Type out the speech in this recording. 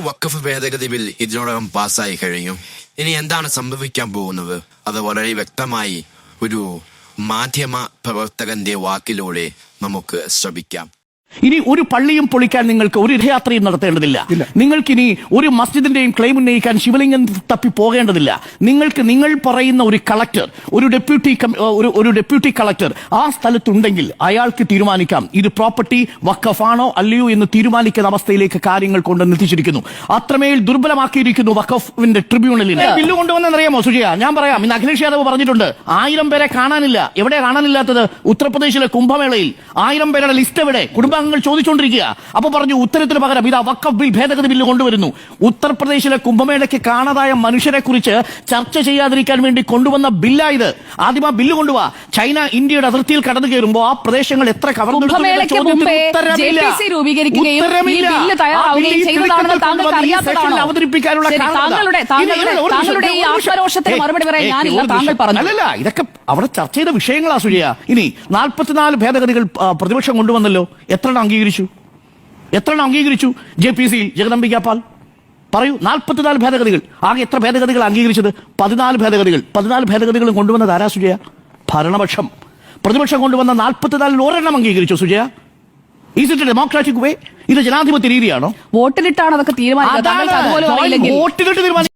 വഖഫ് ഭേദഗതി ബിൽ ഇതിനോടകം പാസ്സായി കഴിഞ്ഞു. ഇനി എന്താണ് സംഭവിക്കാൻ പോകുന്നത് അത് വളരെ വ്യക്തമായി ഒരു മാധ്യമ പ്രവർത്തകന്റെ വാക്കിലൂടെ നമുക്ക് ശ്രമിക്കാം. ഇനി ഒരു പള്ളിയും പൊളിക്കാൻ നിങ്ങൾക്ക് ഒരു രഥയാത്രയും നടത്തേണ്ടതില്ല. നിങ്ങൾക്കിനി ഒരു മസ്ജിദിന്റെയും ക്ലെയിം ഉന്നയിക്കാൻ ശിവലിംഗം തപ്പി പോകേണ്ടതില്ല. നിങ്ങൾക്ക് നിങ്ങൾ പറയുന്ന ഒരു കളക്ടർ, ഒരു ഡെപ്യൂട്ടി കളക്ടർ ആ സ്ഥലത്തുണ്ടെങ്കിൽ അയാൾക്ക് തീരുമാനിക്കാം ഇത് പ്രോപ്പർട്ടി വഖഫാണോ അല്ലയോ എന്ന് തീരുമാനിക്കുന്ന അവസ്ഥയിലേക്ക് കാര്യങ്ങൾ കൊണ്ടെത്തിച്ചിരിക്കുന്നു. അത്രമേൽ ദുർബലമാക്കിയിരിക്കുന്നു വഖഫിന്റെ ട്രിബ്യൂണലിനെ. ബില്ല് കൊണ്ടുവന്നറിയാമോ സുജിയ? ഞാൻ പറയാം. ഇന്ന് അഖിലേഷ് യാദവ് പറഞ്ഞിട്ടുണ്ട് 1000 പേരെ കാണാനില്ല. എവിടെ കാണാനില്ലാത്തത്? ഉത്തർപ്രദേശിലെ കുംഭമേളയിൽ 1000 പേരുടെ ലിസ്റ്റ് എവിടെ? കുടുംബാംഗങ്ങൾ ചോദിച്ചുകൊണ്ടിരിക്കുക. അപ്പൊ പറഞ്ഞു ഉത്തരത്തിന് പകരം ഇതാ വഖഫ് ബിൽ ഭേദഗതി ബില്ല് കൊണ്ടുവരുന്നു. ഉത്തർപ്രദേശിലെ കുംഭമേളയ്ക്ക് കാണാതായ മനുഷ്യരെ കുറിച്ച് ചർച്ച ചെയ്യാതിരിക്കാൻ വേണ്ടി കൊണ്ടുവന്ന ബില്ലായത്. ആദ്യം ആ ബില്ല് കൊണ്ടുപോവാ. ചൈന ഇന്ത്യയുടെ അതിർത്തിയിൽ കടന്നു കയറുമ്പോൾ ആ പ്രദേശങ്ങൾ എത്ര കവർന്നെടുത്തു? അവതരിപ്പിക്കാനുള്ള അല്ലല്ല, ഇതൊക്കെ അവിടെ ചർച്ച ചെയ്ത വിഷയങ്ങളാ സുജിയ. ഇനി 44 ഭേദഗതികൾ പ്രതിപക്ഷം കൊണ്ടുവന്നല്ലോ. എത്ര അംഗീകരിച്ചു? JPC ജഗദംബിക പാൽ പറയൂ. 44 ഭേദഗതികൾ. ആകെ എത്ര ഭേദഗതികൾ അംഗീകരിച്ചത്? 14 ഭേദഗതികൾ. 14 ഭേദഗതികളും കൊണ്ടുവന്നത് ആരാ സുജയ? ഭരണപക്ഷം. പ്രതിപക്ഷം കൊണ്ടുവന്ന 44 ഒരെണ്ണം അംഗീകരിച്ചു സുജയ. ഈസ് ഇറ്റ് ഡെമോക്രാറ്റിക് വേ? ഇത് ജനാധിപത്യ രീതിയാണോ? വോട്ടിലിട്ടാണ് അതൊക്കെ തീരുമാനിക്കുന്നത്. വോട്ടിലിട്ട് തീരുമാനിക്കും.